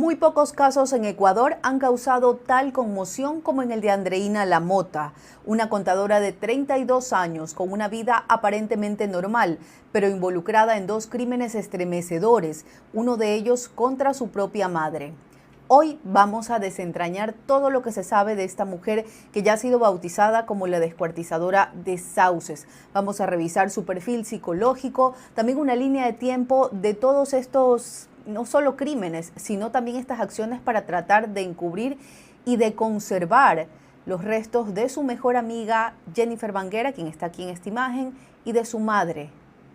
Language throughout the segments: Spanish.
Muy pocos casos en Ecuador han causado tal conmoción como en el de Andreina Lamota, una contadora de 32 años con una vida aparentemente normal, pero involucrada en dos crímenes estremecedores, uno de ellos contra su propia madre. Hoy vamos a desentrañar todo lo que se sabe de esta mujer que ya ha sido bautizada como la descuartizadora de Sauces. Vamos a revisar su perfil psicológico, también una línea de tiempo de todos estos no solo crímenes, sino también estas acciones para tratar de encubrir y de conservar los restos de su mejor amiga Jennifer Banguera, quien está aquí en esta imagen, y de su madre,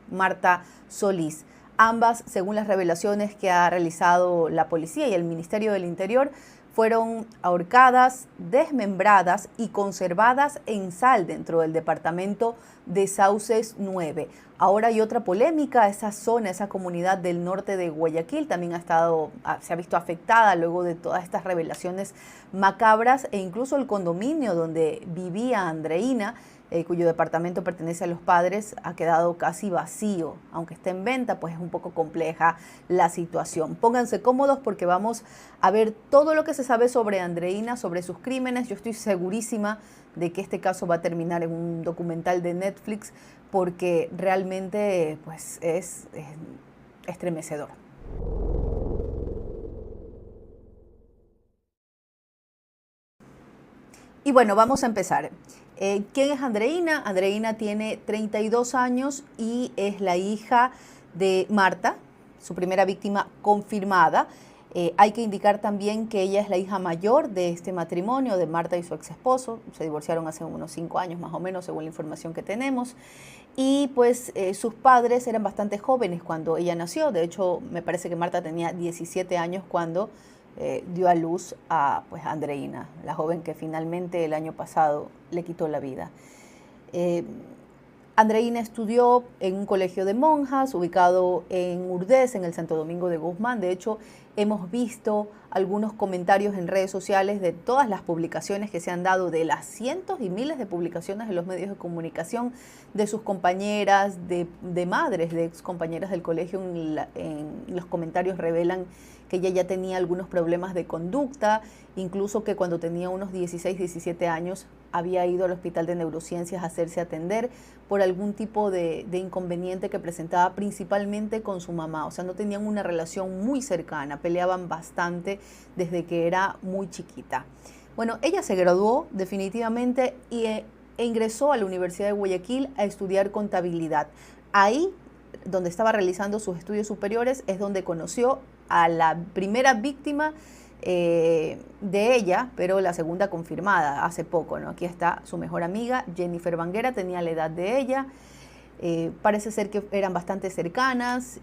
Marta Solís. Ambas, según las revelaciones que ha realizado la policía y el Ministerio del Interior, fueron ahorcadas, desmembradas y conservadas en sal dentro del departamento de Sauces 9. Ahora hay otra polémica, esa zona, esa comunidad del norte de Guayaquil también se ha visto afectada luego de todas estas revelaciones macabras, e incluso el condominio donde vivía Andreina, cuyo departamento pertenece a los padres, ha quedado casi vacío. Aunque esté en venta, pues es un poco compleja la situación. Pónganse cómodos porque vamos a ver todo lo que se sabe sobre Andreina, sobre sus crímenes. Yo estoy segurísima de que este caso va a terminar en un documental de Netflix porque realmente pues, es estremecedor. Y bueno, vamos a empezar. ¿Quién es Andreina? Andreina tiene 32 años y es la hija de Marta, su primera víctima confirmada. Hay que indicar también que ella es la hija mayor de este matrimonio, de Marta y su ex esposo. Se divorciaron hace unos 5 años más o menos, según la información que tenemos. Y pues sus padres eran bastante jóvenes cuando ella nació. De hecho, me parece que Marta tenía 17 años cuando dio a luz a Andreina, la joven que finalmente el año pasado le quitó la vida. Andreina estudió en un colegio de monjas ubicado en Urdés, en el Santo Domingo de Guzmán. De hecho, hemos visto algunos comentarios en redes sociales de todas las publicaciones que se han dado, de las cientos y miles de publicaciones en los medios de comunicación de sus compañeras, de madres, de ex compañeras del colegio. En los comentarios revelan que ella ya tenía algunos problemas de conducta, incluso que cuando tenía unos 16, 17 años había ido al hospital de neurociencias a hacerse atender por algún tipo de inconveniente que presentaba principalmente con su mamá. O sea, no tenían una relación muy cercana, peleaban bastante desde que era muy chiquita. Bueno, ella se graduó definitivamente e ingresó a la Universidad de Guayaquil a estudiar contabilidad. Ahí, donde estaba realizando sus estudios superiores, es donde conoció a la primera víctima de ella, pero la segunda confirmada hace poco, ¿no? Aquí está su mejor amiga, Jennifer Banguera, tenía la edad de ella. Parece ser que eran bastante cercanas,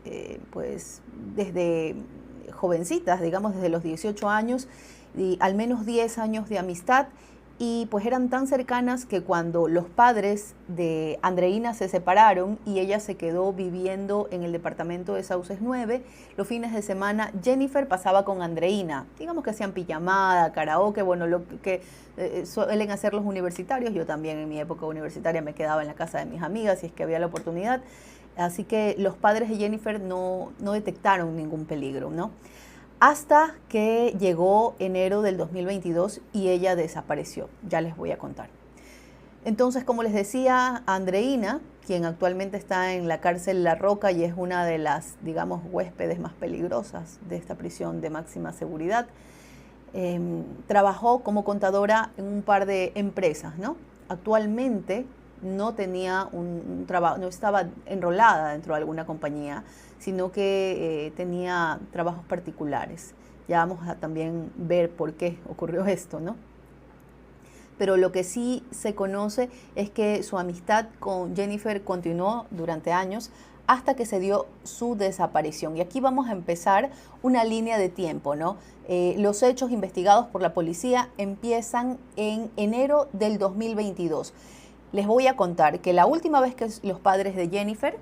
pues desde jovencitas, digamos desde los 18 años, y al menos 10 años de amistad. Y pues eran tan cercanas que cuando los padres de Andreina se separaron y ella se quedó viviendo en el departamento de Sauces 9, los fines de semana Jennifer pasaba con Andreina. Digamos que hacían pijamada, karaoke, bueno, lo que suelen hacer los universitarios. Yo también en mi época universitaria me quedaba en la casa de mis amigas si es que había la oportunidad. Así que los padres de Jennifer no detectaron ningún peligro, ¿no? Hasta que llegó enero del 2022 y ella desapareció. Ya les voy a contar. Entonces, como les decía, Andreina, quien actualmente está en la cárcel La Roca y es una de las, digamos, huéspedes más peligrosas de esta prisión de máxima seguridad, trabajó como contadora en un par de empresas, ¿no? Actualmente no tenía un trabajo, no estaba enrolada dentro de alguna compañía, sino que tenía trabajos particulares. Ya vamos a también ver por qué ocurrió esto, ¿no? Pero lo que sí se conoce es que su amistad con Jennifer continuó durante años hasta que se dio su desaparición. Y aquí vamos a empezar una línea de tiempo, ¿no? Los hechos investigados por la policía empiezan en enero del 2022. Les voy a contar que la última vez que los padres de Jennifer,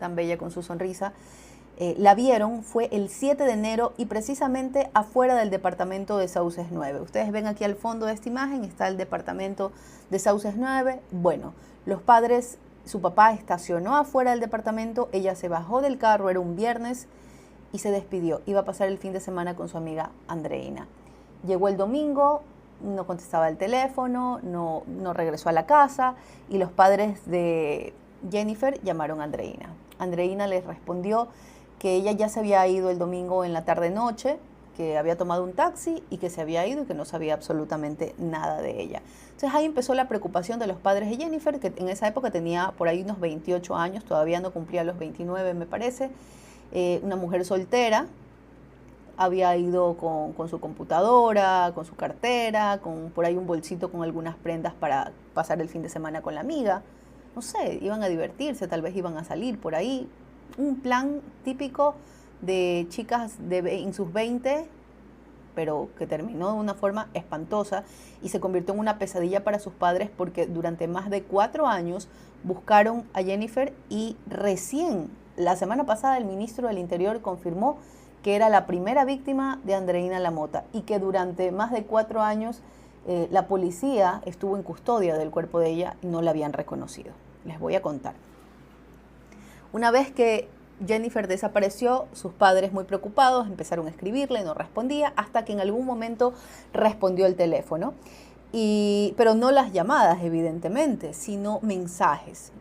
tan bella con su sonrisa, la vieron fue el 7 de enero y precisamente afuera del departamento de Sauces 9. Ustedes ven aquí al fondo de esta imagen, está el departamento de Sauces 9. Bueno, los padres, su papá estacionó afuera del departamento, ella se bajó del carro, era un viernes, y se despidió. Iba a pasar el fin de semana con su amiga Andreina. Llegó el domingo, no contestaba el teléfono, no regresó a la casa y los padres de Jennifer llamaron a Andreina. Andreina les respondió que ella ya se había ido el domingo en la tarde-noche, que había tomado un taxi y que se había ido y que no sabía absolutamente nada de ella. Entonces ahí empezó la preocupación de los padres de Jennifer, que en esa época tenía por ahí unos 28 años, todavía no cumplía los 29 me parece, una mujer soltera, había ido con su computadora, con su cartera, con por ahí un bolsito con algunas prendas para pasar el fin de semana con la amiga. No sé, iban a divertirse, tal vez iban a salir por ahí. Un plan típico de chicas en sus 20, pero que terminó de una forma espantosa y se convirtió en una pesadilla para sus padres porque durante más de 4 años buscaron a Jennifer y recién la semana pasada el ministro del Interior confirmó que era la primera víctima de Andreina Lamota y que durante más de 4 años la policía estuvo en custodia del cuerpo de ella y no la habían reconocido. Les voy a contar. Una vez que Jennifer desapareció, sus padres muy preocupados empezaron a escribirle, no respondía, hasta que en algún momento respondió el teléfono. Pero no las llamadas, evidentemente, sino mensajes.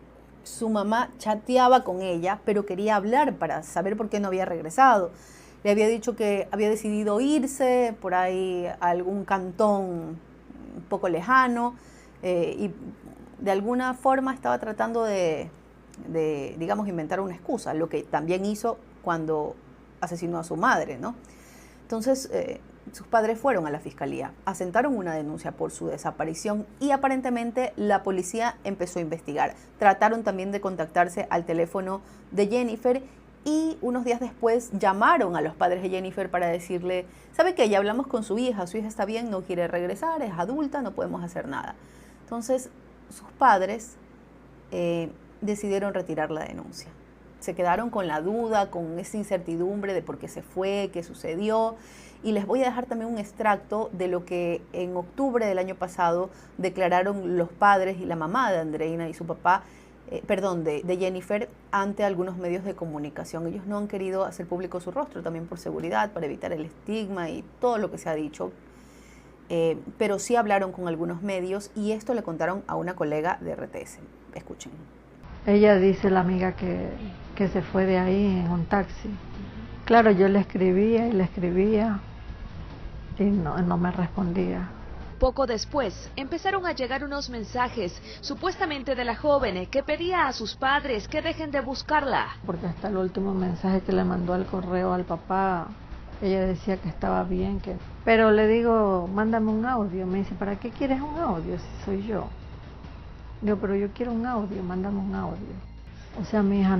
Su mamá chateaba con ella, pero quería hablar para saber por qué no había regresado. Le había dicho que había decidido irse por ahí a algún cantón un poco lejano y de alguna forma estaba tratando de, digamos, inventar una excusa, lo que también hizo cuando asesinó a su madre, ¿no? Entonces, sus padres fueron a la fiscalía, asentaron una denuncia por su desaparición y aparentemente la policía empezó a investigar. Trataron también de contactarse al teléfono de Jennifer y unos días después llamaron a los padres de Jennifer para decirle, ¿sabe qué? Ya hablamos con su hija está bien, no quiere regresar, es adulta, no podemos hacer nada. Entonces, sus padres decidieron retirar la denuncia. Se quedaron con la duda, con esa incertidumbre de por qué se fue, qué sucedió. Y les voy a dejar también un extracto de lo que en octubre del año pasado declararon los padres y la mamá de Andreina y su papá, de Jennifer, ante algunos medios de comunicación. Ellos no han querido hacer público su rostro, también por seguridad, para evitar el estigma y todo lo que se ha dicho. Pero sí hablaron con algunos medios y esto le contaron a una colega de RTS. Escuchen. Ella dice, la amiga, que se fue de ahí en un taxi. Claro, yo le escribía y no me respondía. Poco después, empezaron a llegar unos mensajes, supuestamente de la joven, que pedía a sus padres que dejen de buscarla. Porque hasta el último mensaje que le mandó al correo al papá, ella decía que estaba bien, pero le digo, mándame un audio. Me dice, ¿para qué quieres un audio si soy yo? Digo, pero yo quiero un audio, mándame un audio. O sea, mi hija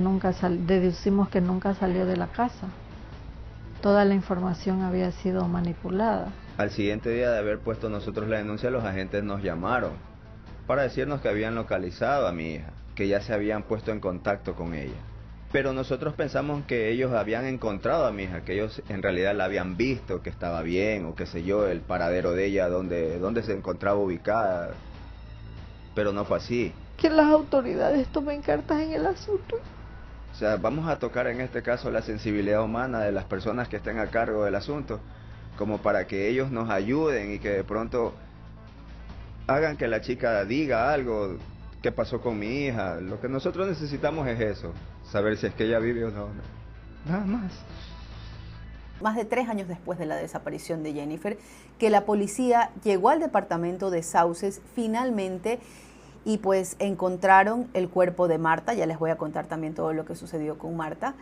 deducimos que nunca salió de la casa. Toda la información había sido manipulada. Al siguiente día de haber puesto nosotros la denuncia, los agentes nos llamaron para decirnos que habían localizado a mi hija, que ya se habían puesto en contacto con ella. Pero nosotros pensamos que ellos habían encontrado a mi hija, que ellos en realidad la habían visto, que estaba bien, o qué sé yo, el paradero de ella, dónde se encontraba ubicada. Pero no fue así. Que las autoridades tomen cartas en el asunto. O sea, vamos a tocar en este caso la sensibilidad humana de las personas que estén a cargo del asunto, como para que ellos nos ayuden y que de pronto hagan que la chica diga algo, qué pasó con mi hija. Lo que nosotros necesitamos es eso, saber si es que ella vive o no. Nada más. Más de 3 años después de la desaparición de Jennifer, que la policía llegó al departamento de Sauces finalmente y pues encontraron el cuerpo de Marta. Ya les voy a contar también todo lo que sucedió con Marta.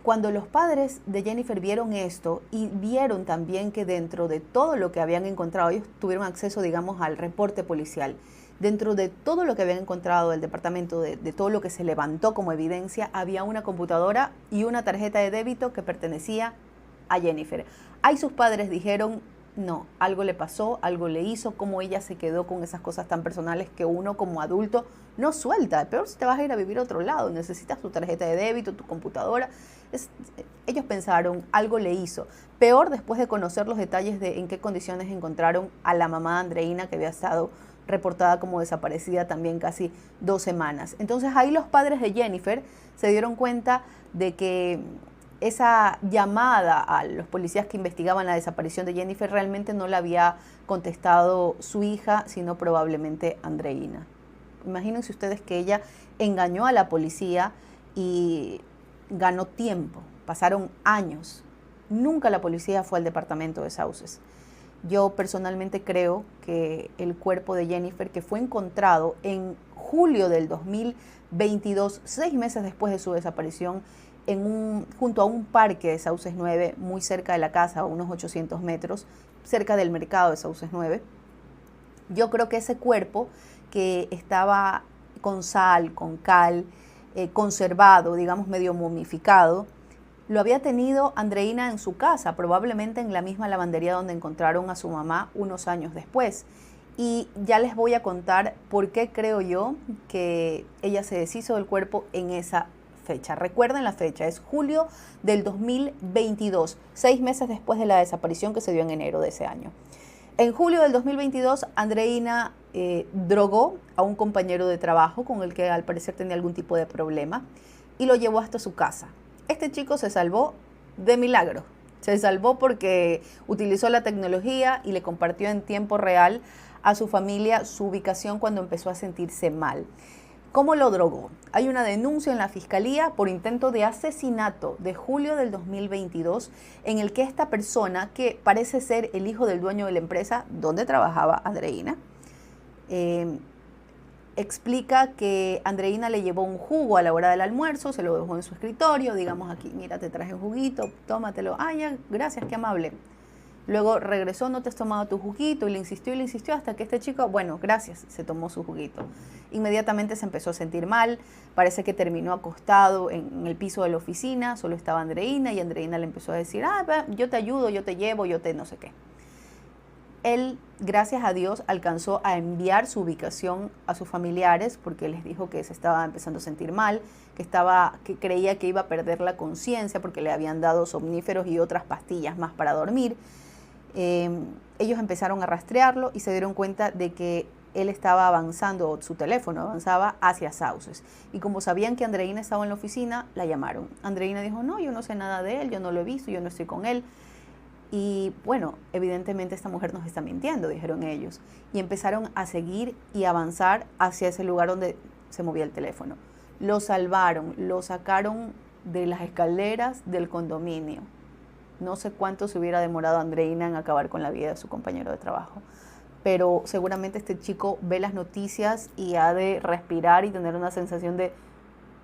Cuando los padres de Jennifer vieron esto y vieron también que dentro de todo lo que habían encontrado, ellos tuvieron acceso, digamos, al reporte policial. Dentro de todo lo que habían encontrado del departamento, de todo lo que se levantó como evidencia, había una computadora y una tarjeta de débito que pertenecía a Jennifer. Ahí sus padres dijeron, no, algo le pasó, algo le hizo, como ella se quedó con esas cosas tan personales que uno como adulto no suelta. Peor si te vas a ir a vivir a otro lado, necesitas tu tarjeta de débito, tu computadora. Ellos pensaron, algo le hizo. Peor después de conocer los detalles de en qué condiciones encontraron a la mamá de Andreina, que había estado reportada como desaparecida también casi 2 semanas. Entonces ahí los padres de Jennifer se dieron cuenta de que esa llamada a los policías que investigaban la desaparición de Jennifer realmente no la había contestado su hija, sino probablemente Andreina. Imagínense ustedes que ella engañó a la policía y ganó tiempo. Pasaron años. Nunca la policía fue al departamento de Sauces. Yo personalmente creo que el cuerpo de Jennifer, que fue encontrado en julio del 2022, 6 meses después de su desaparición, junto a un parque de Sauces 9, muy cerca de la casa, a unos 800 metros, cerca del mercado de Sauces 9. Yo creo que ese cuerpo, que estaba con sal, con cal, conservado, digamos medio momificado, lo había tenido Andreina en su casa, probablemente en la misma lavandería donde encontraron a su mamá unos años después. Y ya les voy a contar por qué creo yo que ella se deshizo del cuerpo en esa fecha. Recuerden la fecha, es julio del 2022, 6 meses después de la desaparición que se dio en enero de ese año. En julio del 2022, Andreina drogó a un compañero de trabajo con el que al parecer tenía algún tipo de problema y lo llevó hasta su casa. Este chico se salvó de milagro. Se salvó porque utilizó la tecnología y le compartió en tiempo real a su familia su ubicación cuando empezó a sentirse mal. ¿Cómo lo drogó? Hay una denuncia en la Fiscalía por intento de asesinato de julio del 2022 en el que esta persona, que parece ser el hijo del dueño de la empresa donde trabajaba Andreina, explica que Andreina le llevó un jugo a la hora del almuerzo, se lo dejó en su escritorio, digamos aquí, mira, te traje un juguito, tómatelo. Ah, ya, gracias, qué amable. Luego regresó, no te has tomado tu juguito, y le insistió hasta que este chico, bueno, gracias, se tomó su juguito. Inmediatamente se empezó a sentir mal, parece que terminó acostado en el piso de la oficina, solo estaba Andreina y Andreina le empezó a decir, yo te ayudo, yo te llevo, yo te no sé qué. Él, gracias a Dios, alcanzó a enviar su ubicación a sus familiares porque les dijo que se estaba empezando a sentir mal, que creía que iba a perder la conciencia porque le habían dado somníferos y otras pastillas más para dormir. Ellos empezaron a rastrearlo y se dieron cuenta de que él estaba avanzando, su teléfono avanzaba hacia Sauces. Y como sabían que Andreina estaba en la oficina, la llamaron. Andreina dijo, no, yo no sé nada de él, yo no lo he visto, yo no estoy con él. Y bueno, evidentemente esta mujer nos está mintiendo, dijeron ellos. Y empezaron a seguir y avanzar hacia ese lugar donde se movía el teléfono. Lo salvaron, lo sacaron de las escaleras del condominio. No sé cuánto se hubiera demorado Andreina en acabar con la vida de su compañero de trabajo. Pero seguramente este chico ve las noticias y ha de respirar y tener una sensación de,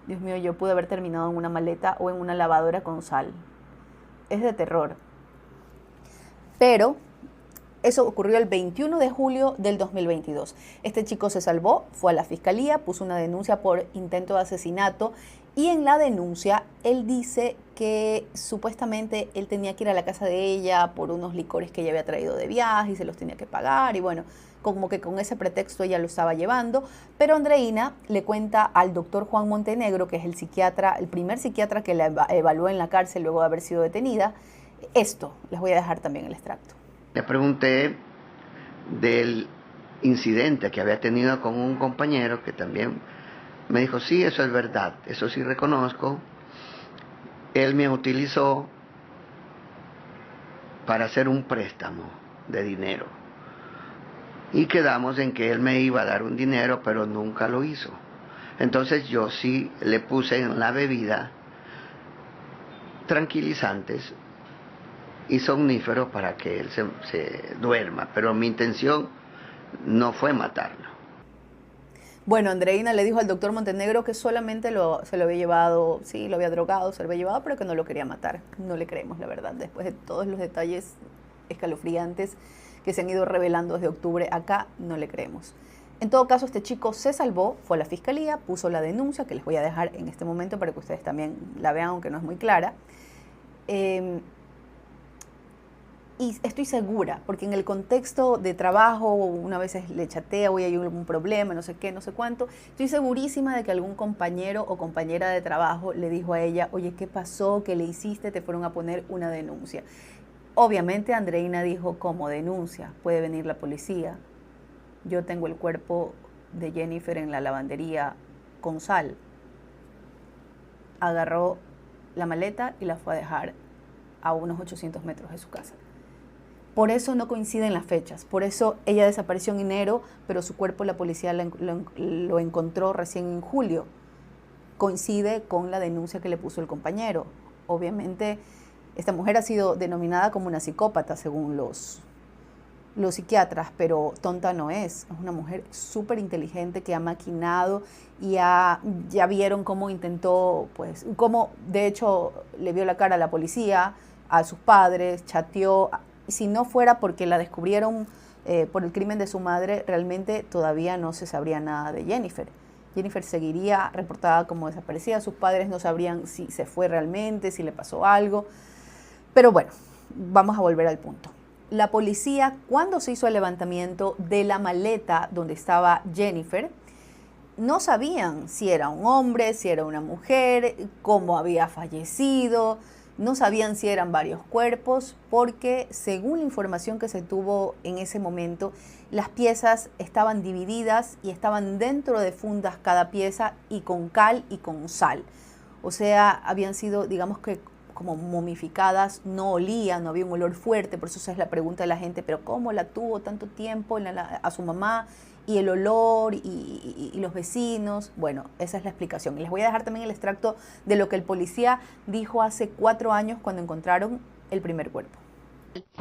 Dios mío, yo pude haber terminado en una maleta o en una lavadora con sal. Es de terror. Pero eso ocurrió el 21 de julio del 2022. Este chico se salvó, fue a la fiscalía, puso una denuncia por intento de asesinato y en la denuncia él dice que supuestamente él tenía que ir a la casa de ella por unos licores que ella había traído de viaje y se los tenía que pagar y bueno, como que con ese pretexto ella lo estaba llevando, pero Andreina le cuenta al doctor Juan Montenegro, que es el psiquiatra, el primer psiquiatra que la evaluó en la cárcel luego de haber sido detenida. Esto, les voy a dejar también el extracto. Le pregunté del incidente que había tenido con un compañero que también me dijo, sí, eso es verdad, eso sí reconozco. Él me utilizó para hacer un préstamo de dinero. Y quedamos en que él me iba a dar un dinero, pero nunca lo hizo. Entonces yo sí le puse en la bebida tranquilizantes y somníferos para que él se duerma, pero mi intención no fue matarlo. Bueno, Andreina le dijo al doctor Montenegro que solamente se lo había llevado, sí, lo había drogado, se lo había llevado, pero que no lo quería matar. No le creemos, la verdad, después de todos los detalles escalofriantes que se han ido revelando desde octubre, acá no le creemos. En todo caso, este chico se salvó, fue a la fiscalía, puso la denuncia, que les voy a dejar en este momento para que ustedes también la vean, aunque no es muy clara. Y estoy segura, porque en el contexto de trabajo, una vez le chatea, hoy hay algún problema, no sé qué, no sé cuánto, estoy segurísima de que algún compañero o compañera de trabajo le dijo a ella, oye, ¿qué pasó? ¿Qué le hiciste? Te fueron a poner una denuncia. Obviamente Andreina dijo, ¿cómo denuncia? Puede venir la policía. Yo tengo el cuerpo de Jennifer en la lavandería con sal. Agarró la maleta y la fue a dejar a unos 800 metros de su casa. Por eso no coinciden las fechas, por eso ella desapareció en enero, pero su cuerpo la policía lo encontró recién en julio. Coincide con la denuncia que le puso el compañero. Obviamente, esta mujer ha sido denominada como una psicópata según los psiquiatras, pero tonta no es. Es una mujer súper inteligente que ha maquinado y ya vieron cómo intentó, pues, cómo de hecho le vio la cara a la policía, a sus padres, chateó. Si no fuera porque la descubrieron por el crimen de su madre, realmente todavía no se sabría nada de Jennifer. Jennifer seguiría reportada como desaparecida. Sus padres no sabrían si se fue realmente, si le pasó algo. Pero bueno, vamos a volver al punto. La policía, cuando se hizo el levantamiento de la maleta donde estaba Jennifer, no sabían si era un hombre, si era una mujer, cómo había fallecido. No sabían si eran varios cuerpos porque, según la información que se tuvo en ese momento, las piezas estaban divididas y estaban dentro de fundas cada pieza y con cal y con sal. O sea, habían sido, digamos que como momificadas, no olían, no había un olor fuerte. Por eso esa es la pregunta de la gente, pero ¿cómo la tuvo tanto tiempo a su mamá? Y el olor y los vecinos. Bueno, esa es la explicación. Y les voy a dejar también el extracto de lo que el policía dijo hace 4 años cuando encontraron el primer cuerpo.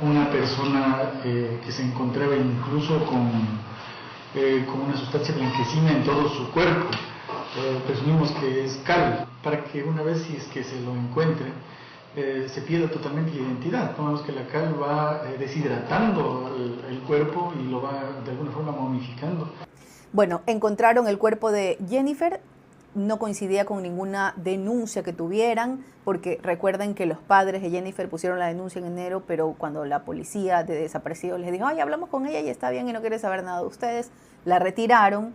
Una persona que se encontraba incluso con una sustancia blanquecina en todo su cuerpo. Presumimos que es cal, para que una vez, si es que se lo encuentre, se pierda totalmente la identidad. Tomamos que la cal va deshidratando el cuerpo y lo va de alguna forma momificando. Bueno, encontraron el cuerpo de Jennifer, no coincidía con ninguna denuncia que tuvieran, porque recuerden que los padres de Jennifer pusieron la denuncia en enero, pero cuando la policía de desaparecidos les dijo, ay, hablamos con ella y está bien y no quiere saber nada de ustedes, la retiraron.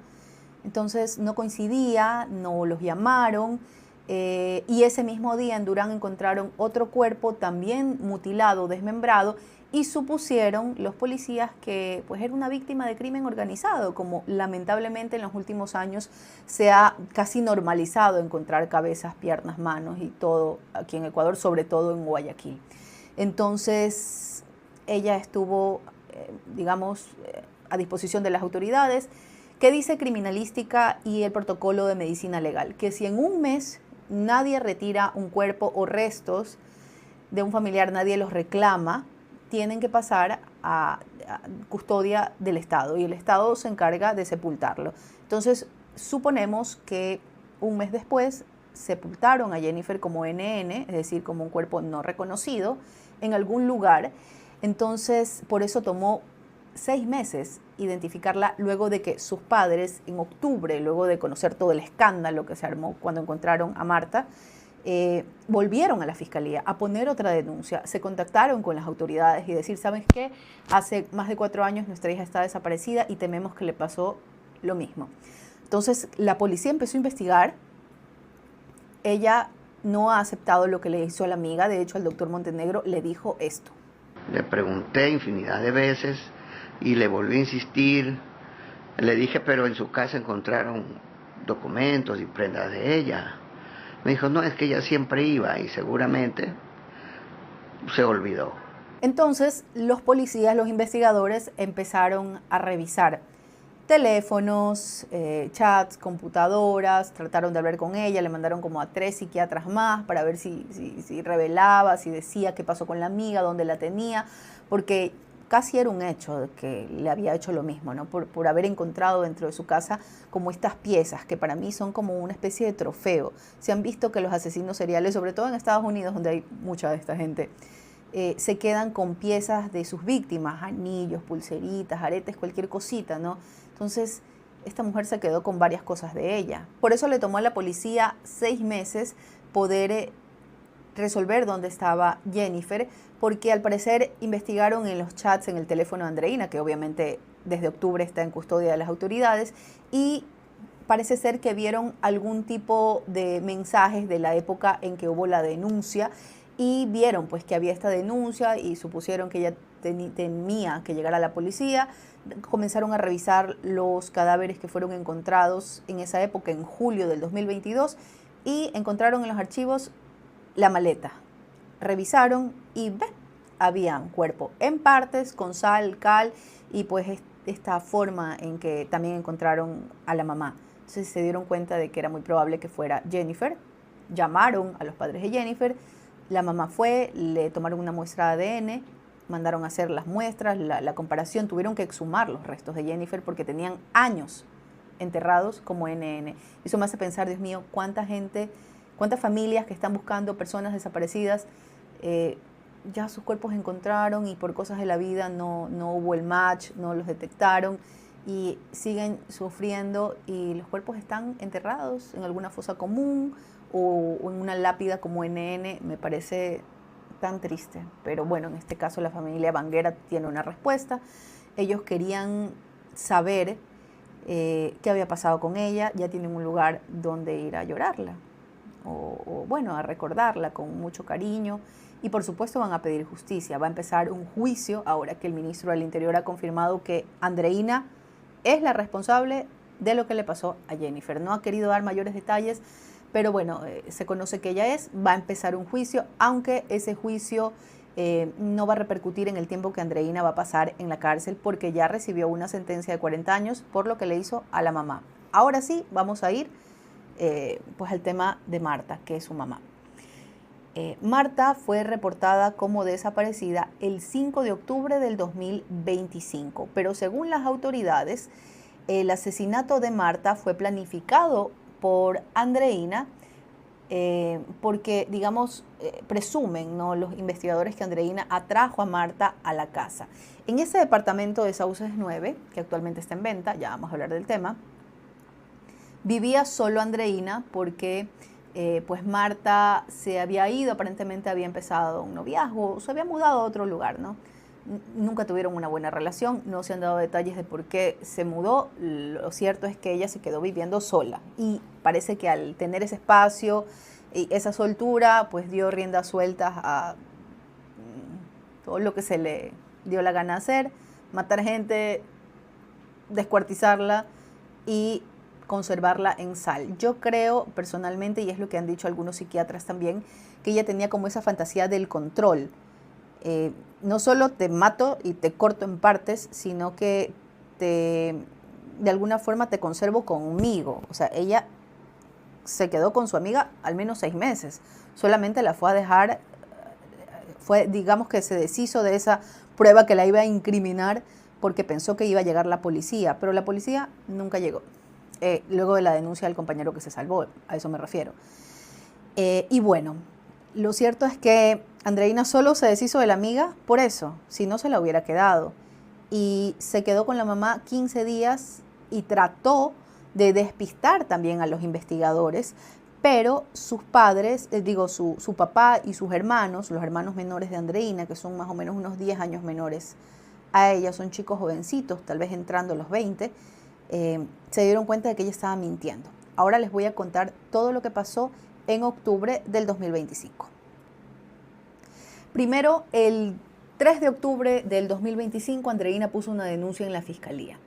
Entonces no coincidía, no los llamaron. Y ese mismo día en Durán encontraron otro cuerpo también mutilado, desmembrado, y supusieron los policías que pues era una víctima de crimen organizado, como lamentablemente en los últimos años se ha casi normalizado encontrar cabezas, piernas, manos y todo aquí en Ecuador, sobre todo en Guayaquil. Entonces ella estuvo, a disposición de las autoridades. ¿Qué dice criminalística y el protocolo de medicina legal? Que si en un mes nadie retira un cuerpo o restos de un familiar, nadie los reclama, tienen que pasar a custodia del Estado y el Estado se encarga de sepultarlo. Entonces, suponemos que un mes después sepultaron a Jennifer como NN, es decir, como un cuerpo no reconocido, en algún lugar. Entonces, por eso tomó 6 meses identificarla, luego de que sus padres en octubre, luego de conocer todo el escándalo que se armó cuando encontraron a Marta, volvieron a la fiscalía a poner otra denuncia, se contactaron con las autoridades y decir, ¿sabes qué? Hace más de 4 años nuestra hija está desaparecida y tememos que le pasó lo mismo. Entonces la policía empezó a investigar. Ella no ha aceptado lo que le hizo a la amiga. De hecho, el doctor Montenegro le dijo esto. Le pregunté infinidad de veces y le volví a insistir. Le dije, pero en su casa encontraron documentos y prendas de ella. Me dijo, no, es que ella siempre iba y seguramente se olvidó. Entonces, los policías, los investigadores empezaron a revisar teléfonos, chats, computadoras, trataron de hablar con ella, le mandaron como a 3 psiquiatras más para ver si revelaba, si decía qué pasó con la amiga, dónde la tenía, porque casi era un hecho de que le había hecho lo mismo, ¿no? Por haber encontrado dentro de su casa como estas piezas, que para mí son como una especie de trofeo. Se han visto que los asesinos seriales, sobre todo en Estados Unidos, donde hay mucha de esta gente, se quedan con piezas de sus víctimas, anillos, pulseritas, aretes, cualquier cosita, ¿no? Entonces, esta mujer se quedó con varias cosas de ella. Por eso le tomó a la policía 6 meses poder resolver dónde estaba Jennifer, porque al parecer investigaron en los chats, en el teléfono de Andreina, que obviamente desde octubre está en custodia de las autoridades, y parece ser que vieron algún tipo de mensajes de la época en que hubo la denuncia, y vieron pues que había esta denuncia y supusieron que ella temía que llegara la policía. Comenzaron a revisar los cadáveres que fueron encontrados en esa época, en julio del 2022, y encontraron en los archivos la maleta. Revisaron y habían cuerpo en partes, con sal, cal, y pues esta forma en que también encontraron a la mamá. Entonces se dieron cuenta de que era muy probable que fuera Jennifer. Llamaron a los padres de Jennifer, la mamá fue, le tomaron una muestra de ADN, mandaron a hacer las muestras, la comparación, tuvieron que exhumar los restos de Jennifer porque tenían años enterrados como NN. Eso me hace pensar, Dios mío, cuánta gente, cuántas familias que están buscando personas desaparecidas, ya sus cuerpos encontraron y por cosas de la vida no hubo el match, no los detectaron y siguen sufriendo y los cuerpos están enterrados en alguna fosa común o en una lápida como NN. Me parece tan triste, pero bueno, en este caso la familia Banguera tiene una respuesta. Ellos querían saber qué había pasado con ella, ya tienen un lugar donde ir a llorarla o bueno, a recordarla con mucho cariño. Y por supuesto van a pedir justicia. Va a empezar un juicio ahora que el ministro del Interior ha confirmado que Andreina es la responsable de lo que le pasó a Jennifer. No ha querido dar mayores detalles, pero bueno, se conoce que ella es. Va a empezar un juicio, aunque ese juicio no va a repercutir en el tiempo que Andreina va a pasar en la cárcel porque ya recibió una sentencia de 40 años por lo que le hizo a la mamá. Ahora sí, vamos a ir pues al tema de Marta, que es su mamá. Marta fue reportada como desaparecida el 5 de octubre del 2025, pero según las autoridades, el asesinato de Marta fue planificado por Andreina porque, digamos, presumen, ¿no?, los investigadores que Andreina atrajo a Marta a la casa. En ese departamento de Sauces 9, que actualmente está en venta, ya vamos a hablar del tema, vivía solo Andreina porque pues Marta se había ido, aparentemente había empezado un noviazgo, se había mudado a otro lugar, ¿no? Nunca tuvieron una buena relación, no se han dado detalles de por qué se mudó. Lo cierto es que ella se quedó viviendo sola y parece que al tener ese espacio y esa soltura, pues dio riendas sueltas a todo lo que se le dio la gana hacer, matar gente, descuartizarla y conservarla en sal. Yo creo personalmente, y es lo que han dicho algunos psiquiatras también, que ella tenía como esa fantasía del control. No solo te mato y te corto en partes, sino que de alguna forma te conservo conmigo. O sea, ella se quedó con su amiga al menos 6 meses. Solamente la fue a dejar, digamos que se deshizo de esa prueba que la iba a incriminar porque pensó que iba a llegar la policía, pero la policía nunca llegó. Luego de la denuncia del compañero que se salvó, a eso me refiero. Y bueno, lo cierto es que Andreina solo se deshizo de la amiga por eso, si no se la hubiera quedado. Y se quedó con la mamá 15 días y trató de despistar también a los investigadores, pero sus padres, su papá y sus hermanos, los hermanos menores de Andreina, que son más o menos unos 10 años menores a ella, son chicos jovencitos, tal vez entrando a los 20, se dieron cuenta de que ella estaba mintiendo. Ahora les voy a contar todo lo que pasó en octubre del 2025. Primero, el 3 de octubre del 2025, Andreina puso una denuncia en la fiscalía.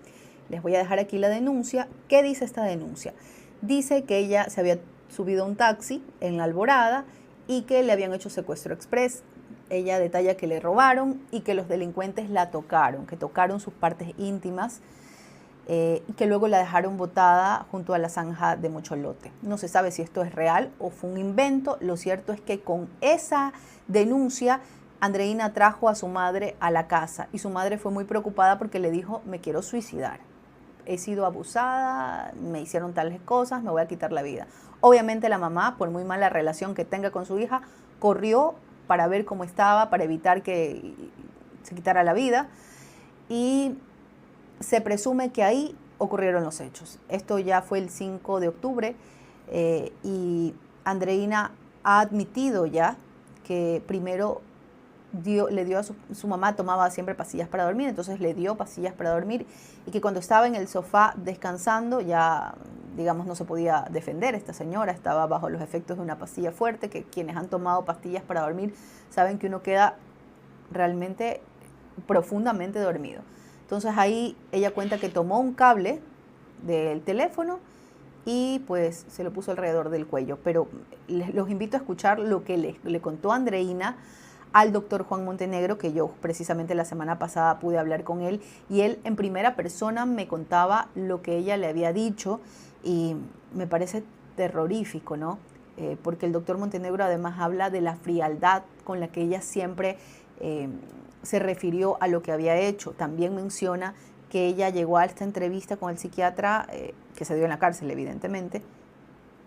Les voy a dejar aquí la denuncia. ¿Qué dice esta denuncia? Dice que ella se había subido a un taxi en La Alborada y que le habían hecho secuestro express. Ella detalla que le robaron y que los delincuentes la tocaron, que tocaron sus partes íntimas, y que luego la dejaron botada junto a la zanja de Mocholote. No se sabe si esto es real o fue un invento. Lo cierto es que con esa denuncia Andreina trajo a su madre a la casa y su madre fue muy preocupada porque le dijo: me quiero suicidar, he sido abusada, me hicieron tales cosas, me voy a quitar la vida. Obviamente la mamá, por muy mala relación que tenga con su hija, corrió para ver cómo estaba, para evitar que se quitara la vida, y se presume que ahí ocurrieron los hechos. Esto ya fue el 5 de octubre y Andreina ha admitido ya que primero le dio a su mamá, tomaba siempre pastillas para dormir, entonces le dio pastillas para dormir y que cuando estaba en el sofá descansando ya, digamos, no se podía defender. Esta señora estaba bajo los efectos de una pastilla fuerte, que quienes han tomado pastillas para dormir saben que uno queda realmente profundamente dormido. Entonces ahí ella cuenta que tomó un cable del teléfono y pues se lo puso alrededor del cuello. Pero los invito a escuchar lo que le contó Andreina al doctor Juan Montenegro, que yo precisamente la semana pasada pude hablar con él, y él en primera persona me contaba lo que ella le había dicho, y me parece terrorífico, ¿no? Porque el doctor Montenegro además habla de la frialdad con la que ella siempre se refirió a lo que había hecho. También menciona que ella llegó a esta entrevista con el psiquiatra, que se dio en la cárcel evidentemente,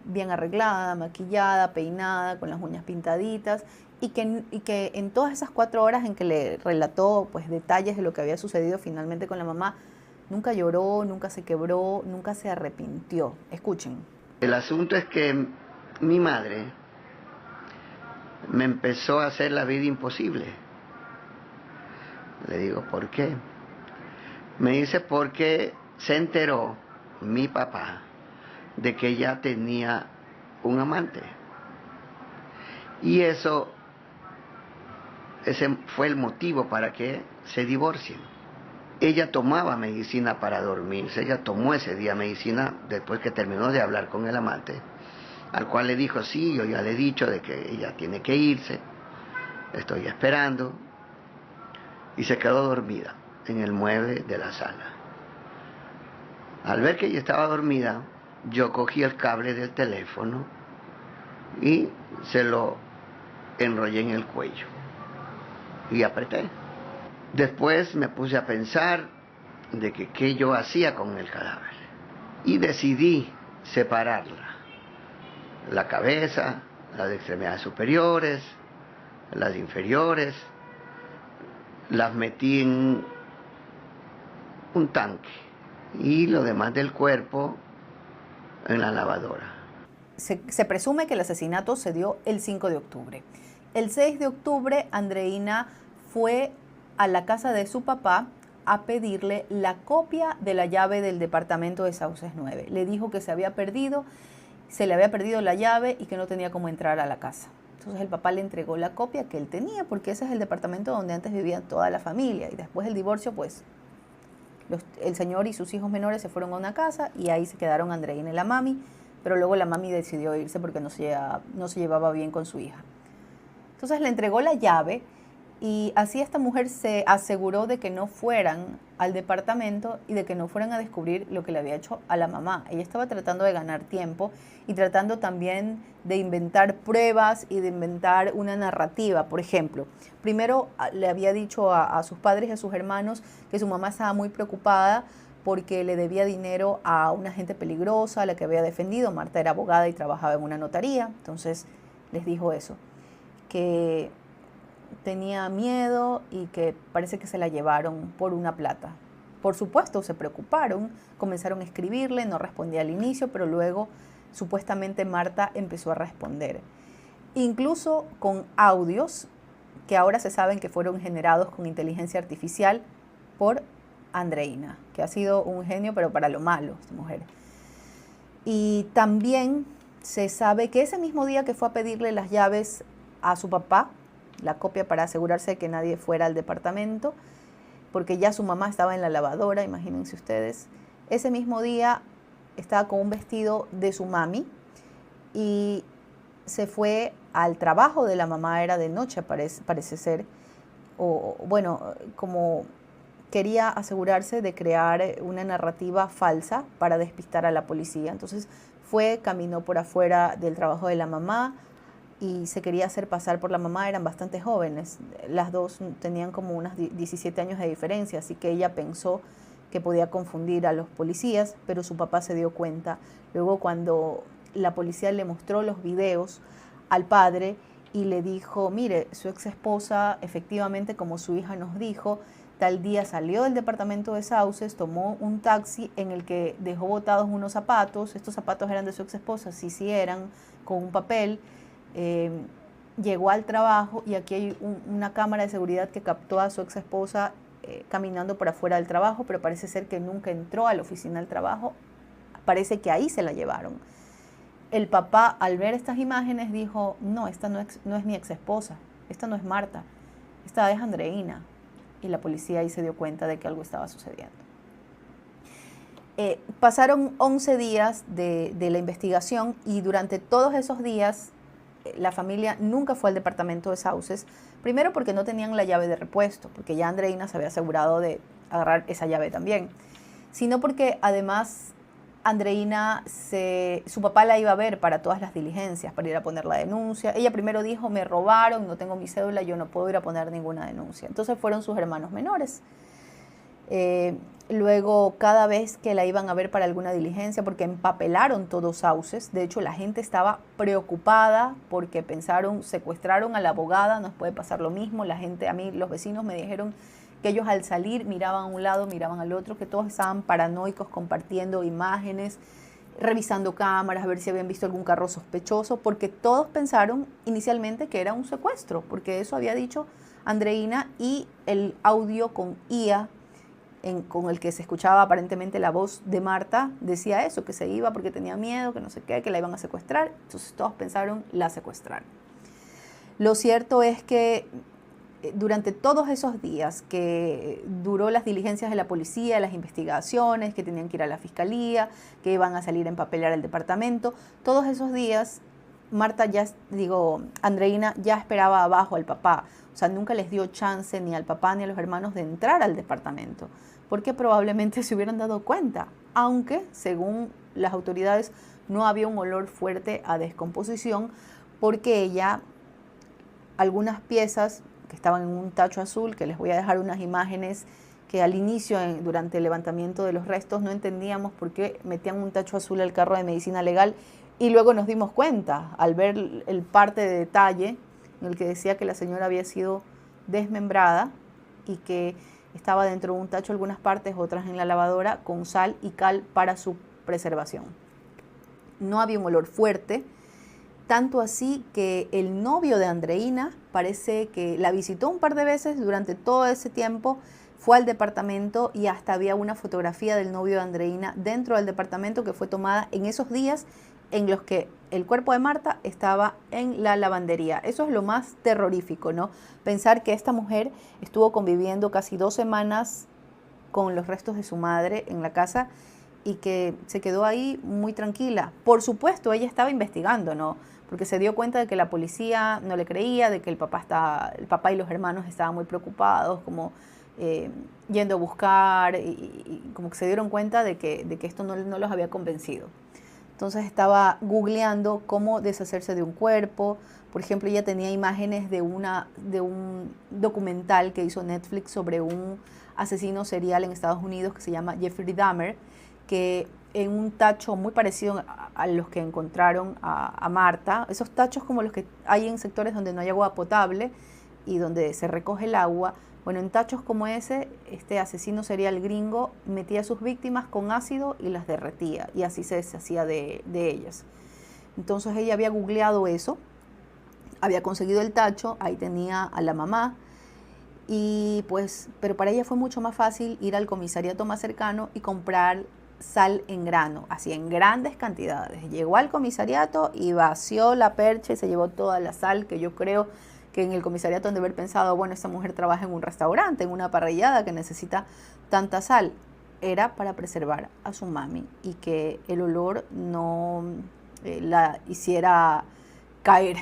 bien arreglada, maquillada, peinada, con las uñas pintaditas, y que en todas esas 4 horas en que le relató pues detalles de lo que había sucedido finalmente con la mamá, nunca lloró, nunca se quebró, nunca se arrepintió. Escuchen. El asunto es que mi madre me empezó a hacer la vida imposible. Le digo, ¿por qué? Me dice, porque se enteró mi papá de que ella tenía un amante. Y ese fue el motivo para que se divorcien. Ella tomaba medicina para dormirse, ella tomó ese día medicina después que terminó de hablar con el amante, al cual le dijo, sí, yo ya le he dicho de que ella tiene que irse, estoy esperando, y se quedó dormida en el mueble de la sala. Al ver que ella estaba dormida, yo cogí el cable del teléfono y se lo enrollé en el cuello y apreté. Después me puse a pensar de que qué yo hacía con el cadáver y decidí separarla, la cabeza, las extremidades superiores, las inferiores, las metí en un tanque y lo demás del cuerpo en la lavadora. Se presume que el asesinato se dio el 5 de octubre. El 6 de octubre, Andreina fue a la casa de su papá a pedirle la copia de la llave del departamento de Sauces 9. Le dijo que se le había perdido la llave y que no tenía cómo entrar a la casa. Entonces el papá le entregó la copia que él tenía, porque ese es el departamento donde antes vivía toda la familia. Y después del divorcio, pues, el señor y sus hijos menores se fueron a una casa y ahí se quedaron Andreina y la mami, pero luego la mami decidió irse porque no se llevaba bien con su hija. Entonces le entregó la llave y así esta mujer se aseguró de que no fueran al departamento y de que no fueran a descubrir lo que le había hecho a la mamá. Ella estaba tratando de ganar tiempo y tratando también de inventar pruebas y de inventar una narrativa. Por ejemplo, primero le había dicho a sus padres y a sus hermanos que su mamá estaba muy preocupada porque le debía dinero a una gente peligrosa, a la que había defendido. Marta era abogada y trabajaba en una notaría, entonces les dijo eso, que tenía miedo y que parece que se la llevaron por una plata. Por supuesto, se preocuparon, comenzaron a escribirle, no respondía al inicio, pero luego supuestamente Marta empezó a responder. Incluso con audios que ahora se saben que fueron generados con inteligencia artificial por Andreina, que ha sido un genio, pero para lo malo, esta mujer. Y también se sabe que ese mismo día que fue a pedirle las llaves a su papá, la copia para asegurarse de que nadie fuera al departamento, porque ya su mamá estaba en la lavadora, imagínense ustedes. Ese mismo día estaba con un vestido de su mami y se fue al trabajo de la mamá, era de noche parece ser, o bueno, como quería asegurarse de crear una narrativa falsa para despistar a la policía. Entonces caminó por afuera del trabajo de la mamá, y se quería hacer pasar por la mamá. Eran bastante jóvenes, las dos tenían como unos 17 años de diferencia, así que ella pensó que podía confundir a los policías, pero su papá se dio cuenta. Luego cuando la policía le mostró los videos al padre y le dijo, mire, su ex esposa efectivamente, como su hija nos dijo, tal día salió del departamento de Sauces, tomó un taxi en el que dejó botados unos zapatos, estos zapatos eran de su ex esposa, sí eran, con un papel. Llegó al trabajo y aquí hay una cámara de seguridad que captó a su ex esposa caminando por afuera del trabajo, pero parece ser que nunca entró a la oficina del trabajo, parece que ahí se la llevaron. El papá, al ver estas imágenes, dijo, no, esta no es mi ex esposa, esta no es Marta, esta es Andreina. Y la policía ahí se dio cuenta de que algo estaba sucediendo. Pasaron 11 días de la investigación y durante todos esos días la familia nunca fue al departamento de Sauces, primero porque no tenían la llave de repuesto, porque ya Andreina se había asegurado de agarrar esa llave también, sino porque además Andreina, su papá la iba a ver para todas las diligencias, para ir a poner la denuncia. Ella primero dijo, me robaron, no tengo mi cédula, yo no puedo ir a poner ninguna denuncia. Entonces fueron sus hermanos menores. Luego, cada vez que la iban a ver para alguna diligencia, porque empapelaron todos Sauces, de hecho la gente estaba preocupada porque pensaron, secuestraron a la abogada, nos puede pasar lo mismo. La gente, a mí, los vecinos me dijeron que ellos al salir miraban a un lado, miraban al otro, que todos estaban paranoicos compartiendo imágenes, revisando cámaras, a ver si habían visto algún carro sospechoso, porque todos pensaron inicialmente que era un secuestro, porque eso había dicho Andreina, y el audio con IA, con el que se escuchaba aparentemente la voz de Marta, decía eso, que se iba porque tenía miedo, que no sé qué, que la iban a secuestrar. Entonces todos pensaron, la secuestraron. Lo cierto es que durante todos esos días que duró las diligencias de la policía, las investigaciones, que tenían que ir a la fiscalía, que iban a salir a empapelar el departamento, todos esos días Andreina ya esperaba abajo al papá. O sea, nunca les dio chance ni al papá ni a los hermanos de entrar al departamento, porque probablemente se hubieran dado cuenta, aunque según las autoridades no había un olor fuerte a descomposición, porque algunas piezas que estaban en un tacho azul, que les voy a dejar unas imágenes, que al inicio, durante el levantamiento de los restos, no entendíamos por qué metían un tacho azul al carro de medicina legal, y luego nos dimos cuenta al ver el parte de detalle en el que decía que la señora había sido desmembrada y que estaba dentro de un tacho algunas partes, otras en la lavadora, con sal y cal para su preservación. No había un olor fuerte, tanto así que el novio de Andreina parece que la visitó un par de veces durante todo ese tiempo, fue al departamento y hasta había una fotografía del novio de Andreina dentro del departamento que fue tomada en esos días en los que el cuerpo de Marta estaba en la lavandería. Eso es lo más terrorífico, ¿no? Pensar que esta mujer estuvo conviviendo casi 2 semanas con los restos de su madre en la casa y que se quedó ahí muy tranquila. Por supuesto, ella estaba investigando, ¿no? Porque se dio cuenta de que la policía no le creía, de que el papá y los hermanos estaban muy preocupados, como yendo a buscar, y como que se dieron cuenta de que esto no los había convencido. Entonces estaba googleando cómo deshacerse de un cuerpo. Por ejemplo, ella tenía imágenes de un documental que hizo Netflix sobre un asesino serial en Estados Unidos que se llama Jeffrey Dahmer, que en un tacho muy parecido a los que encontraron a Marta, esos tachos como los que hay en sectores donde no hay agua potable y donde se recoge el agua. Bueno, en tachos como ese, este asesino serial gringo metía a sus víctimas con ácido y las derretía, y así se deshacía de ellas. Entonces ella había googleado eso, había conseguido el tacho, ahí tenía a la mamá, pero para ella fue mucho más fácil ir al comisariato más cercano y comprar sal en grano, así en grandes cantidades. Llegó al comisariato y vació la percha y se llevó toda la sal, que yo creo que en el comisariato han de haber pensado, bueno, esta mujer trabaja en un restaurante, en una parrillada que necesita tanta sal. Era para preservar a su mami y que el olor no la hiciera caer.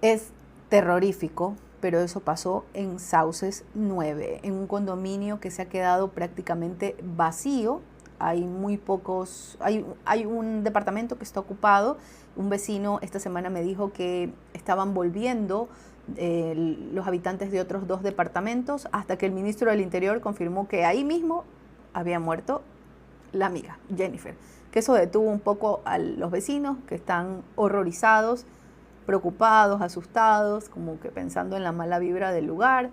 Es terrorífico, pero eso pasó en Sauces 9, en un condominio que se ha quedado prácticamente vacío. Hay muy pocos, hay un departamento que está ocupado. Un vecino esta semana me dijo que estaban volviendo los habitantes de otros 2 departamentos hasta que el ministro del Interior confirmó que ahí mismo había muerto la amiga, Jennifer. Que eso detuvo un poco a los vecinos que están horrorizados, preocupados, asustados, como que pensando en la mala vibra del lugar.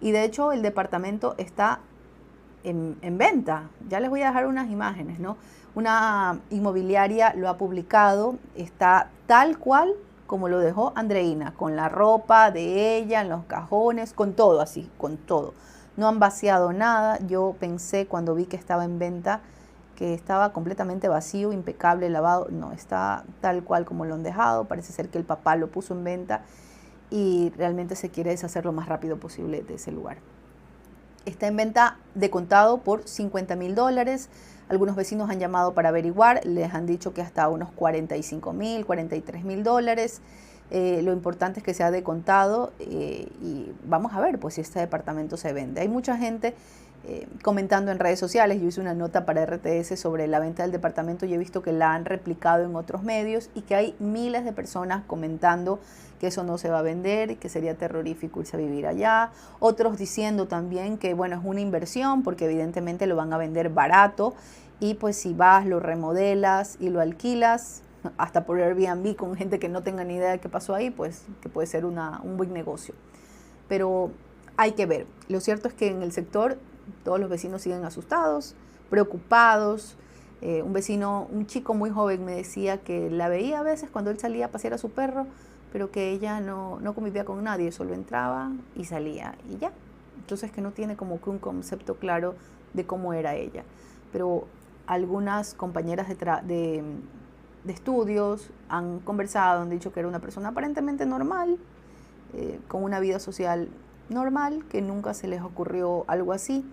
Y de hecho el departamento está en venta. Ya les voy a dejar unas imágenes, ¿no? Una inmobiliaria lo ha publicado, está tal cual como lo dejó Andreina, con la ropa de ella en los cajones, con todo así, con todo. No han vaciado nada. Yo pensé cuando vi que estaba en venta que estaba completamente vacío, impecable, lavado. No, está tal cual como lo han dejado. Parece ser que el papá lo puso en venta y realmente se quiere deshacer lo más rápido posible de ese lugar. Está en venta de contado por $50.000. Algunos vecinos han llamado para averiguar, les han dicho que hasta unos $45.000, $43.000. Lo importante es que sea de contado y vamos a ver pues si este departamento se vende. Hay mucha gente comentando en redes sociales. Yo hice una nota para RTS sobre la venta del departamento y he visto que la han replicado en otros medios y que hay miles de personas comentando que eso no se va a vender, que sería terrorífico irse a vivir allá. Otros diciendo también que bueno, es una inversión porque evidentemente lo van a vender barato y pues si vas, lo remodelas y lo alquilas, hasta por Airbnb con gente que no tenga ni idea de qué pasó ahí, pues que puede ser un buen negocio. Pero hay que ver. Lo cierto es que en el sector todos los vecinos siguen asustados, preocupados. Un chico muy joven me decía que la veía a veces cuando él salía a pasear a su perro, pero que ella no convivía con nadie, solo entraba y salía y ya. Entonces que no tiene como que un concepto claro de cómo era ella. Pero algunas compañeras de estudios han conversado, han dicho que era una persona aparentemente normal, con una vida social normal, que nunca se les ocurrió algo así.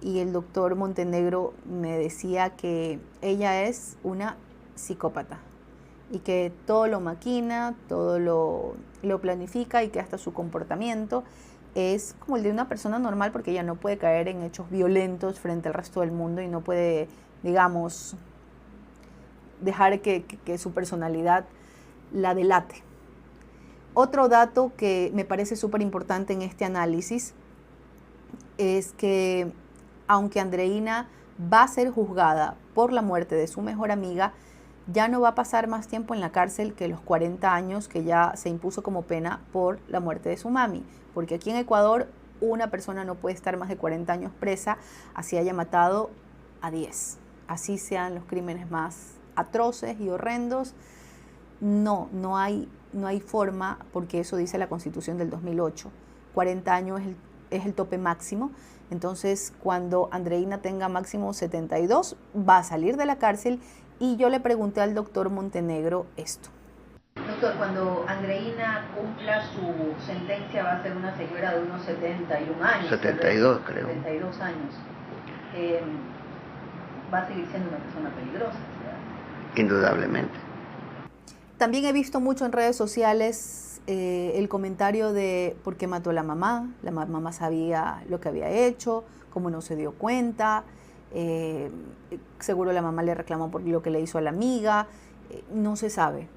Y el doctor Montenegro me decía que ella es una psicópata y que todo lo maquina, todo lo planifica y que hasta su comportamiento es como el de una persona normal porque ella no puede caer en hechos violentos frente al resto del mundo y no puede, digamos, dejar que su personalidad la delate. Otro dato que me parece súper importante en este análisis es que aunque Andreina va a ser juzgada por la muerte de su mejor amiga, ya no va a pasar más tiempo en la cárcel que los 40 años que ya se impuso como pena por la muerte de su mami. Porque aquí en Ecuador una persona no puede estar más de 40 años presa, así haya matado a 10. Así sean los crímenes más atroces y horrendos. No hay forma, porque eso dice la Constitución del 2008. 40 años es el tope máximo. Entonces, cuando Andreina tenga máximo 72, va a salir de la cárcel. Y yo le pregunté al doctor Montenegro esto. Doctor, cuando Andreina cumpla su sentencia, va a ser una señora de unos 71 años. 72, creo. 72 años. Va a seguir siendo una persona peligrosa, ¿verdad? Indudablemente. También he visto mucho en redes sociales el comentario de por qué mató a la mamá sabía lo que había hecho, cómo no se dio cuenta, seguro la mamá le reclamó por lo que le hizo a la amiga, no se sabe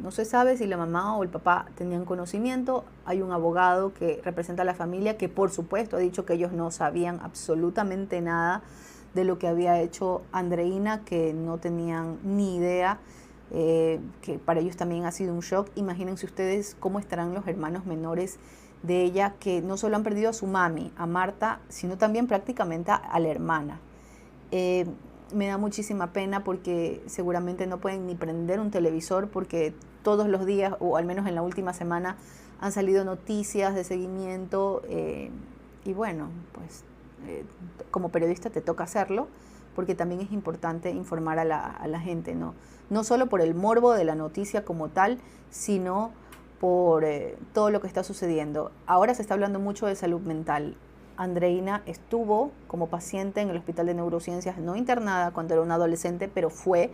si la mamá o el papá tenían conocimiento. Hay un abogado que representa a la familia que por supuesto ha dicho que ellos no sabían absolutamente nada de lo que había hecho Andreina, que no tenían ni idea. Que para ellos también ha sido un shock. Imagínense ustedes cómo estarán los hermanos menores de ella, que no solo han perdido a su mami, a Marta, sino también prácticamente a la hermana. Me da muchísima pena porque seguramente no pueden ni prender un televisor porque todos los días, o al menos en la última semana, han salido noticias de seguimiento y bueno, pues como periodista te toca hacerlo, porque también es importante informar a la gente, no solo por el morbo de la noticia como tal, sino por todo lo que está sucediendo. Ahora se está hablando mucho de salud mental. Andreina estuvo como paciente en el Hospital de Neurociencias, no internada cuando era una adolescente, pero fue,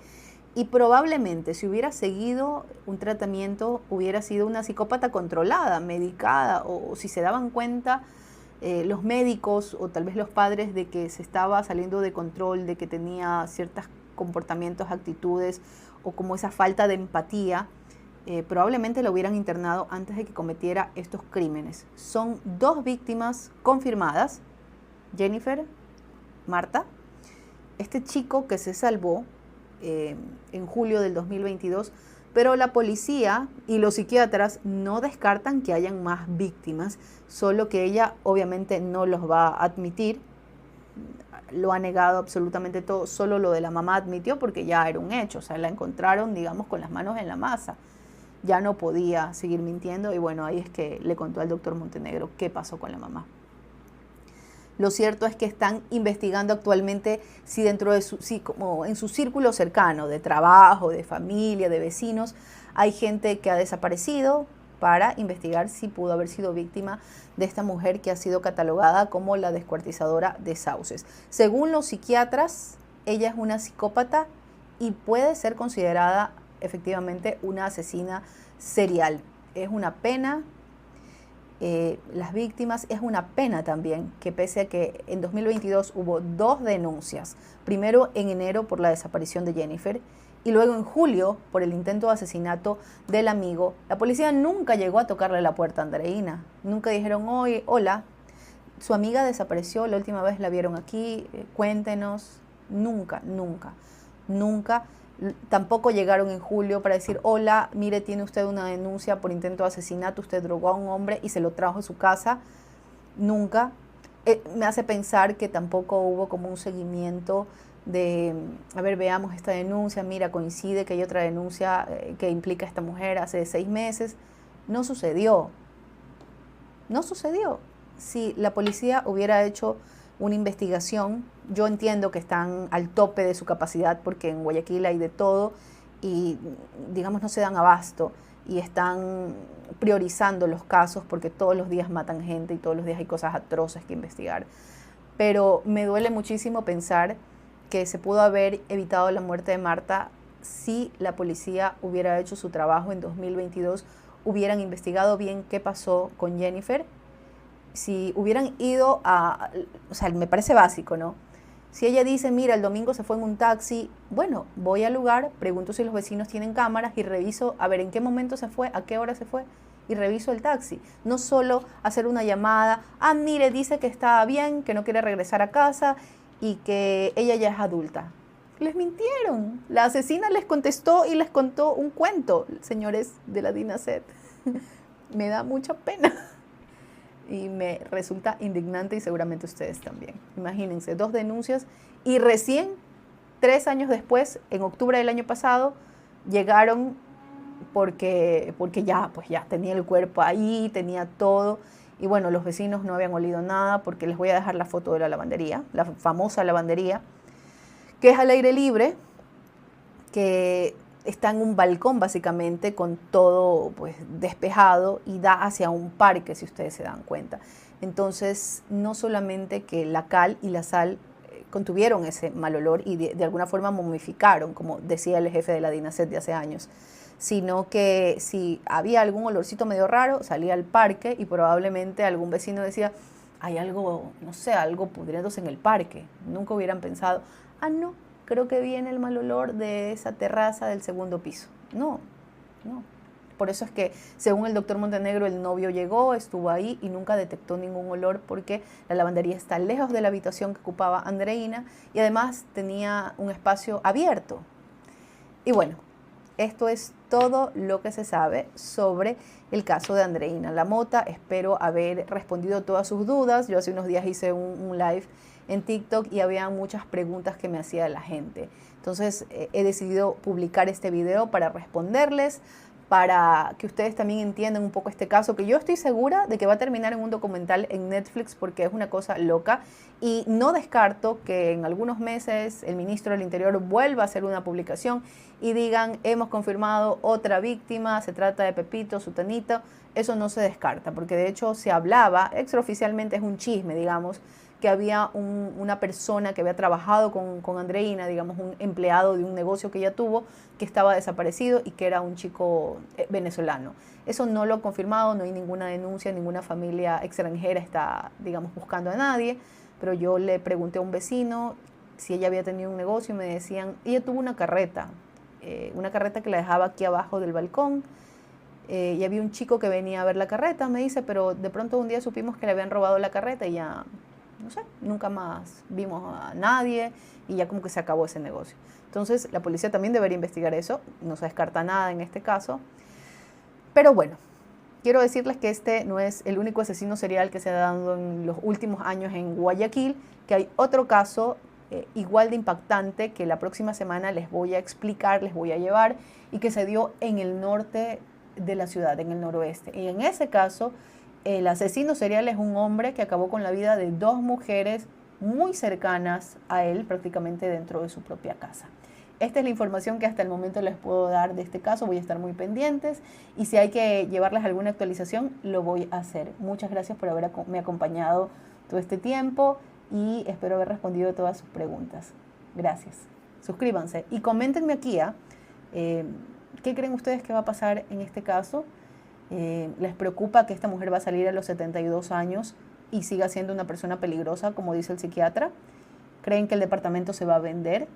y probablemente si hubiera seguido un tratamiento hubiera sido una psicópata controlada, medicada, o si se daban cuenta los médicos o tal vez los padres de que se estaba saliendo de control, de que tenía ciertos comportamientos, actitudes o como esa falta de empatía, probablemente lo hubieran internado antes de que cometiera estos crímenes. Son 2 víctimas confirmadas, Jennifer, Marta, este chico que se salvó en julio del 2022, pero la policía y los psiquiatras no descartan que hayan más víctimas, solo que ella obviamente no los va a admitir. Lo ha negado absolutamente todo, solo lo de la mamá admitió porque ya era un hecho, o sea, la encontraron, digamos, con las manos en la masa. Ya no podía seguir mintiendo y bueno, ahí es que le contó al doctor Montenegro qué pasó con la mamá. Lo cierto es que están investigando actualmente si dentro de como en su círculo cercano de trabajo, de familia, de vecinos, hay gente que ha desaparecido, para investigar si pudo haber sido víctima de esta mujer que ha sido catalogada como la descuartizadora de Sauces. Según los psiquiatras, ella es una psicópata y puede ser considerada efectivamente una asesina serial. Es una pena. Las víctimas, es una pena también que pese a que en 2022 hubo 2 denuncias, primero en enero por la desaparición de Jennifer y luego en julio por el intento de asesinato del amigo, la policía nunca llegó a tocarle la puerta a Andreina. Nunca dijeron, oye, hola, su amiga desapareció, la última vez la vieron aquí, cuéntenos. Nunca. Tampoco llegaron en julio para decir, hola, mire, tiene usted una denuncia por intento de asesinato, usted drogó a un hombre y se lo trajo a su casa. Nunca. Me hace pensar que tampoco hubo como un seguimiento de, a ver, veamos esta denuncia, mira, coincide que hay otra denuncia que implica a esta mujer hace 6 meses. No sucedió. Si la policía hubiera hecho una investigación, yo entiendo que están al tope de su capacidad porque en Guayaquil hay de todo y digamos no se dan abasto y están priorizando los casos porque todos los días matan gente y todos los días hay cosas atroces que investigar. Pero me duele muchísimo pensar que se pudo haber evitado la muerte de Marta si la policía hubiera hecho su trabajo en 2022, hubieran investigado bien qué pasó con Jennifer. Si hubieran ido o sea, me parece básico, ¿no? Si ella dice, mira, el domingo se fue en un taxi, bueno, voy al lugar, pregunto si los vecinos tienen cámaras y reviso, a ver en qué momento se fue, a qué hora se fue, y reviso el taxi. No solo hacer una llamada, mire, dice que está bien, que no quiere regresar a casa y que ella ya es adulta. Les mintieron. La asesina les contestó y les contó un cuento, señores de la DINASET. Me da mucha pena. Y me resulta indignante y seguramente ustedes también. Imagínense, 2 denuncias y recién 3 años después, en octubre del año pasado, llegaron porque ya tenía el cuerpo ahí, tenía todo. Y bueno, los vecinos no habían olido nada porque les voy a dejar la foto de la lavandería, la famosa lavandería, que es al aire libre, que está en un balcón básicamente con todo pues despejado y da hacia un parque, si ustedes se dan cuenta. Entonces, no solamente que la cal y la sal contuvieron ese mal olor y de alguna forma momificaron, como decía el jefe de la DINASET de hace años, sino que si había algún olorcito medio raro, salía al parque y probablemente algún vecino decía, hay algo, no sé, algo pudriéndose en el parque. Nunca hubieran pensado, no, creo que viene el mal olor de esa terraza del segundo piso. No. Por eso es que, según el doctor Montenegro, el novio llegó, estuvo ahí y nunca detectó ningún olor porque la lavandería está lejos de la habitación que ocupaba Andreina y además tenía un espacio abierto. Y bueno, esto es todo lo que se sabe sobre el caso de Andreina Lamota. Espero haber respondido todas sus dudas. Yo hace unos días hice un live en TikTok y había muchas preguntas que me hacía la gente. Entonces he decidido publicar este video para responderles, para que ustedes también entiendan un poco este caso, que yo estoy segura de que va a terminar en un documental en Netflix porque es una cosa loca y no descarto que en algunos meses el ministro del Interior vuelva a hacer una publicación y digan, hemos confirmado otra víctima, se trata de Pepito, Sutanito. Eso no se descarta porque de hecho se hablaba, extraoficialmente es un chisme, digamos, que había una persona que había trabajado con Andreina, digamos un empleado de un negocio que ella tuvo, que estaba desaparecido y que era un chico venezolano. Eso no lo ha confirmado, no hay ninguna denuncia, ninguna familia extranjera está, digamos, buscando a nadie, pero yo le pregunté a un vecino si ella había tenido un negocio y me decían, ella tuvo una carreta que la dejaba aquí abajo del balcón, y había un chico que venía a ver la carreta, me dice, pero de pronto un día supimos que le habían robado la carreta y ya, no sé, nunca más vimos a nadie y ya como que se acabó ese negocio. Entonces la policía también debería investigar eso, no se descarta nada en este caso. Pero bueno, quiero decirles que este no es el único asesino serial que se ha dado en los últimos años en Guayaquil, que hay otro caso igual de impactante que la próxima semana les voy a explicar, les voy a llevar, y que se dio en el norte de la ciudad, en el noroeste. Y en ese caso, el asesino serial es un hombre que acabó con la vida de 2 mujeres muy cercanas a él, prácticamente dentro de su propia casa. esta es la información que hasta el momento les puedo dar de este caso. Voy a estar muy pendientes y si hay que llevarles alguna actualización, lo voy a hacer. Muchas gracias por haberme acompañado todo este tiempo y espero haber respondido a todas sus preguntas. Gracias. Suscríbanse y coméntenme aquí, ¿qué creen ustedes que va a pasar en este caso? ¿Les preocupa que esta mujer va a salir a los 72 años y siga siendo una persona peligrosa, como dice el psiquiatra? ¿Creen que el departamento se va a vender?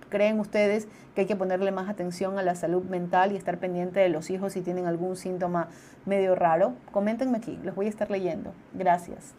¿Creen ustedes que hay que ponerle más atención a la salud mental y estar pendiente de los hijos si tienen algún síntoma medio raro? Coméntenme aquí, los voy a estar leyendo. Gracias.